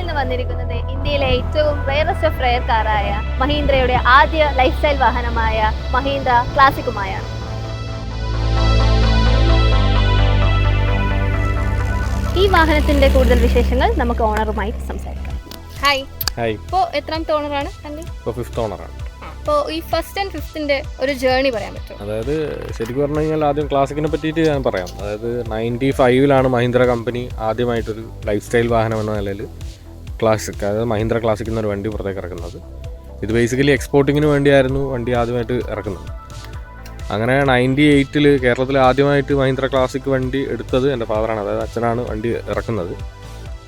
ഇന്ന് വന്നിരിക്കുന്നത് ഇന്ത്യയിലെ ഏറ്റവും റെയറസ്റ്റ് ഓഫ് റെയർ കാറായ മഹീന്ദ്രയുടെ ആദ്യ ലൈഫ് സ്റ്റൈൽ വാഹനമായ മഹീന്ദ്ര ക്ലാസിക്കുമായാണ്. ഈ വാഹനത്തിന്റെ കൂടുതൽ വിശേഷങ്ങൾ നമുക്ക് ഓണറുമായി സംസാരിക്കാം. ഹായ്. ഇപ്പോൾ എത്രാമത്തെ ഓണറാണ്? ഫിഫ്ത്ത് ഓണറാണ്. അപ്പോൾ ഈ ഫസ്റ്റ് ആൻഡ് ഫിഫ്ത്തിന്റെ ഒരു ജേർണി പറയാൻ പറ്റും? അതായത് ശരിക്കും പറഞ്ഞു കഴിഞ്ഞാൽ ആദ്യം ക്ലാസിക്കിനെ പറ്റിയിട്ട് ഞാൻ പറയാം. അതായത് 95 മഹീന്ദ്ര കമ്പനി ആദ്യമായിട്ടൊരു ലൈഫ് സ്റ്റൈൽ വാഹനം എന്ന നിലയിൽ ക്ലാസിക്, അതായത് മഹീന്ദ്ര ക്ലാസിക് എന്നൊരു വണ്ടി പുറത്തേക്ക് ഇറക്കുന്നത്. ഇത് ബേസിക്കലി എക്സ്പോർട്ടിങ്ങിന് വേണ്ടിയായിരുന്നു വണ്ടി ആദ്യമായിട്ട് ഇറക്കുന്നത്. അങ്ങനെ 98 കേരളത്തിൽ ആദ്യമായിട്ട് മഹീന്ദ്ര ക്ലാസിക് വണ്ടി എടുത്തത് എൻ്റെ ഫാദറാണ്. അതായത് അച്ഛനാണ് വണ്ടി ഇറക്കുന്നത്.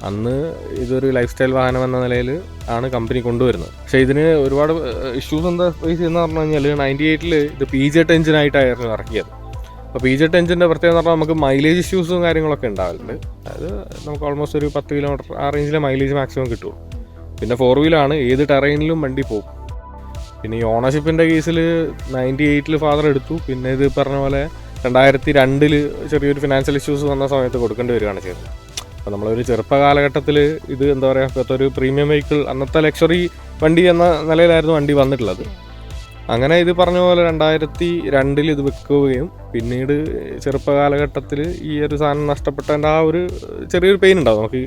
അന്ന് ഇതൊരു ലൈഫ് സ്റ്റൈൽ വാഹനം എന്ന നിലയിൽ ആണ് കമ്പനി കൊണ്ടുവരുന്നത്. പക്ഷേ ഇതിന് ഒരുപാട് ഇഷ്യൂസ് എന്താ ഫേസ് ചെയ്യുന്നത് പറഞ്ഞു കഴിഞ്ഞാൽ 98 ഇത് PZ എഞ്ചിനായിട്ടായിരുന്നു ഇറക്കിയത്. അപ്പോൾ PZ എഞ്ചിൻ്റെ പ്രത്യേകത എന്ന് പറഞ്ഞാൽ നമുക്ക് മൈലേജ് ഇഷ്യൂസും കാര്യങ്ങളൊക്കെ ഉണ്ടാവലുണ്ട്. അതായത് നമുക്ക് ഓൾമോസ്റ്റ് ഒരു 10 കിലോമീറ്റർ ആ റേഞ്ചിലെ മൈലേജ് മാക്സിമം കിട്ടുള്ളൂ. പിന്നെ 4 വീലാണ്, ഏത് ടെറൈനിലും വണ്ടി പോകും. പിന്നെ ഈ ഓണർഷിപ്പിൻ്റെ കേസിൽ 98 ഫാദർ എടുത്തു. പിന്നെ ഇത് പറഞ്ഞ പോലെ 2002 ചെറിയൊരു ഫിനാൻഷ്യൽ ഇഷ്യൂസ് വന്ന സമയത്ത് കൊടുക്കേണ്ടി വരികയാണ് ചെയ്തത്. അപ്പോൾ നമ്മളൊരു ചെറുപ്പ കാലഘട്ടത്തിൽ ഇത് എന്താ പറയുക, ഇപ്പോഴത്തെ ഒരു പ്രീമിയം വെഹിക്കിൾ, അന്നത്തെ ലക്ഷറി വണ്ടി എന്ന നിലയിലായിരുന്നു വണ്ടി വന്നിട്ടുള്ളത്. അങ്ങനെ ഇത് പറഞ്ഞ പോലെ 2002 ഇത് വെക്കുകയും പിന്നീട് ചെറുപ്പ കാലഘട്ടത്തിൽ ഈ ഒരു സാധനം നഷ്ടപ്പെട്ടതിൻ്റെ ആ ഒരു ചെറിയൊരു പെയിൻ ഉണ്ടാവും നമുക്ക്.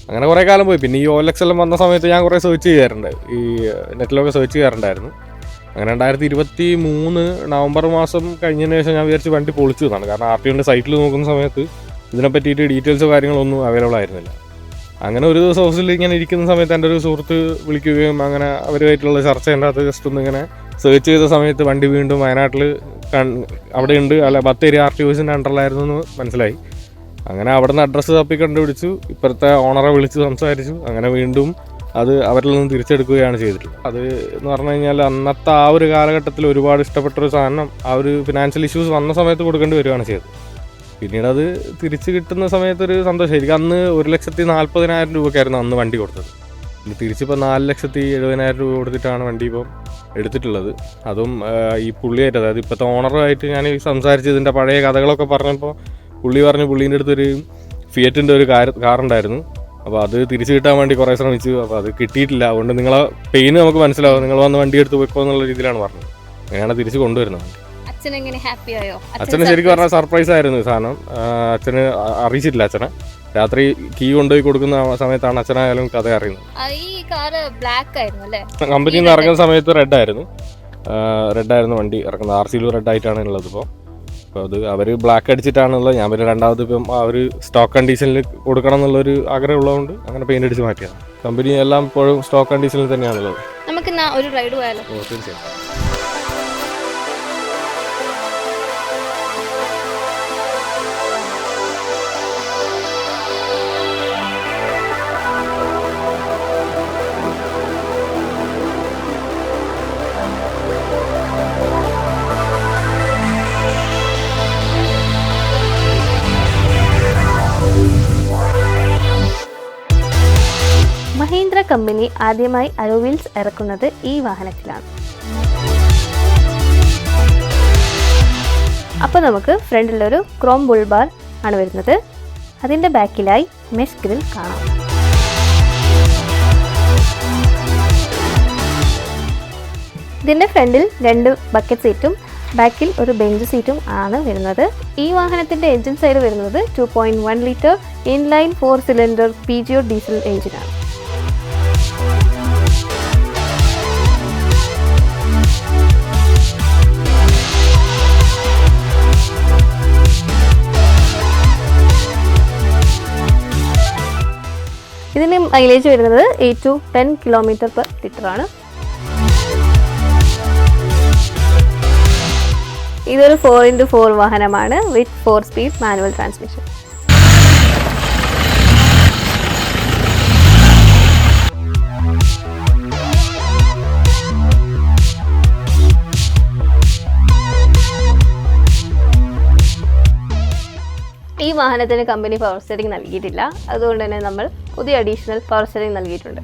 അങ്ങനെ കുറേ കാലം പോയി. പിന്നെ ഈ OLX എല്ലാം വന്ന സമയത്ത് ഞാൻ കുറേ സെർച്ച് ചെയ്യാറുണ്ട്, ഈ നെറ്റിലൊക്കെ സെർച്ച് ചെയ്യാറുണ്ടായിരുന്നു. അങ്ങനെ 2023 നവംബർ മാസം കഴിഞ്ഞതിന് ശേഷം ഞാൻ വിചാരിച്ച് വണ്ടി പൊളിച്ചു എന്നാണ്. കാരണം RTOൻ്റെ സൈറ്റിൽ നോക്കുന്ന സമയത്ത് ഇതിനെ പറ്റിയിട്ട് ഡീറ്റെയിൽസോ കാര്യങ്ങളൊന്നും അവൈലബിൾ ആയിരുന്നില്ല. അങ്ങനെ ഒരു ദിവസം ഹൗസിൽ ഇങ്ങനെ ഇരിക്കുന്ന സമയത്ത് എൻ്റെ ഒരു സുഹൃത്ത് വിളിക്കുകയും അങ്ങനെ അവരുമായിട്ടുള്ള ചർച്ച എൻ്റെ അകത്ത് ജസ്റ്റ് ഒന്ന് ഇങ്ങനെ സെർച്ച് ചെയ്ത സമയത്ത് വണ്ടി വീണ്ടും വയനാട്ടിൽ അവിടെ ഉണ്ട്, അല്ല ബത്തേരി RTOസിൻ്റെ അണ്ടറിലായിരുന്നു എന്ന് മനസ്സിലായി. അങ്ങനെ അവിടെ നിന്ന് അഡ്രസ്സ് തപ്പി കണ്ടുപിടിച്ചു, ഇപ്പോഴത്തെ ഓണറെ വിളിച്ച് സംസാരിച്ചു. അങ്ങനെ വീണ്ടും അത് അവരിൽ നിന്ന് തിരിച്ചെടുക്കുകയാണ് ചെയ്തിട്ടുള്ളത്. അത് എന്ന് പറഞ്ഞു കഴിഞ്ഞാൽ അന്നത്തെ ആ ഒരു കാലഘട്ടത്തിൽ ഒരുപാട് ഇഷ്ടപ്പെട്ടൊരു സാധനം ആ ഒരു ഫിനാൻഷ്യൽ ഇഷ്യൂസ് വന്ന സമയത്ത് കൊടുക്കേണ്ടി വരികയാണ് ചെയ്തത്. പിന്നീട് അത് തിരിച്ച് കിട്ടുന്ന സമയത്തൊരു സന്തോഷം. എനിക്ക് അന്ന് 1,40,000 രൂപയ്ക്കായിരുന്നു അന്ന് വണ്ടി കൊടുത്തത്. ഇനി തിരിച്ചിപ്പോൾ 4,70,000 രൂപ കൊടുത്തിട്ടാണ് വണ്ടി ഇപ്പം എടുത്തിട്ടുള്ളത്. അതും ഈ പുള്ളിയായിട്ട്, അതായത് ഇപ്പോഴത്തെ ഓണറുമായിട്ട് ഞാൻ സംസാരിച്ച് ഇതിൻ്റെ പഴയ കഥകളൊക്കെ പറഞ്ഞപ്പോൾ പുള്ളി പറഞ്ഞു പുള്ളീൻ്റെ അടുത്തൊരു ഫിയറ്റിൻ്റെ ഒരു കാറുണ്ടായിരുന്നു. അപ്പോൾ അത് തിരിച്ചു കിട്ടാൻ വേണ്ടി കുറേ ശ്രമിച്ചു. അപ്പോൾ അത് കിട്ടിയിട്ടില്ല. അതുകൊണ്ട് നിങ്ങളെ പെയിൻ നമുക്ക് മനസ്സിലാവും, നിങ്ങൾ വന്ന് വണ്ടി എടുത്ത് വെക്കോ എന്നുള്ള രീതിയിലാണ് പറഞ്ഞത്. അങ്ങനെയാണ് തിരിച്ച് കൊണ്ടുവരുന്നത്. അച്ഛന് ശരിക്കും പറഞ്ഞാൽ സർപ്രൈസ് ആയിരുന്നു ഈ സാധനം. അച്ഛന് അറിയിച്ചിട്ടില്ല. അച്ഛനെ രാത്രി കീ കൊണ്ടുപോയി കൊടുക്കുന്ന സമയത്താണ് അച്ഛനായാലും കഥ അറിയുന്നത്. കമ്പനിയിൽ നിന്ന് ഇറങ്ങുന്ന സമയത്ത് റെഡായിരുന്നു വണ്ടി ഇറക്കുന്നത്. RCയിൽ റെഡായിട്ടാണ് ഉള്ളത്. അപ്പോൾ അത് അവർ ബ്ലാക്ക് അടിച്ചിട്ടാണുള്ളത്. ഞാൻ പിന്നെ രണ്ടാമത് ഇപ്പം ആ ഒരു സ്റ്റോക്ക് കണ്ടീഷനിൽ കൊടുക്കണം എന്നുള്ളൊരു ആഗ്രഹം ഉള്ളതുകൊണ്ട് അങ്ങനെ പെയിന്റ് അടിച്ച് മാറ്റിയാണ്. കമ്പനി എല്ലാം ഇപ്പോഴും സ്റ്റോക്ക് കണ്ടീഷനിൽ തന്നെയാണുള്ളത്. നമുക്ക് ഒരു റൈഡ് പോയാലോ? തീർച്ചയായും. മഹീന്ദ്ര കമ്പനി ആദ്യമായി അലോയ് വീൽസ് ഇറക്കുന്നത് ഈ വാഹനത്തിലാണ്. അപ്പോൾ നമുക്ക് ഫ്രണ്ടിലൊരു ക്രോം ബുൾ ബാർ ആണ് വരുന്നത്. അതിൻ്റെ ബാക്കിലായി മെഷ് ഗ്രിൽ കാണാം. ഇതിൻ്റെ ഫ്രണ്ടിൽ 2 ബക്കറ്റ് സീറ്റും ബാക്കിൽ ഒരു ബെഞ്ച് സീറ്റും ആണ് വരുന്നത്. ഈ വാഹനത്തിൻ്റെ എഞ്ചിൻ സൈഡ് വരുന്നത് 2.1 litre inline 4 cylinder PGO diesel എഞ്ചിനാണ്. ഇതിന് മൈലേജ് വരുന്നത് 8 to 10 km/ലിറ്റർ ആണ്. ഇതൊരു 4x4 വാഹനമാണ് വിത്ത് 4 സ്പീഡ് മാനുവൽ ട്രാൻസ്മിഷൻ. ഈ വാഹനത്തിന് കമ്പനി പവർ സ്റ്റിയറിംഗ് നൽകിയിട്ടില്ല. അതുകൊണ്ട് തന്നെ നമ്മൾ പുതിയ അഡീഷണൽ പവർ സ്റ്റിയറിംഗ് നൽകിയിട്ടുണ്ട്.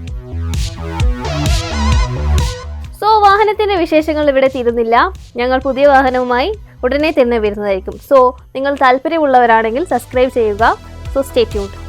വാഹനത്തിന്റെ വിശേഷങ്ങൾ ഇവിടെ തീരുന്നില്ല. ഞങ്ങൾ പുതിയ വാഹനവുമായി ഉടനെ തന്നെ വരുന്നതായിരിക്കും. നിങ്ങൾ താല്പര്യമുള്ളവരാണെങ്കിൽ സബ്സ്ക്രൈബ് ചെയ്യുക. Stay tuned.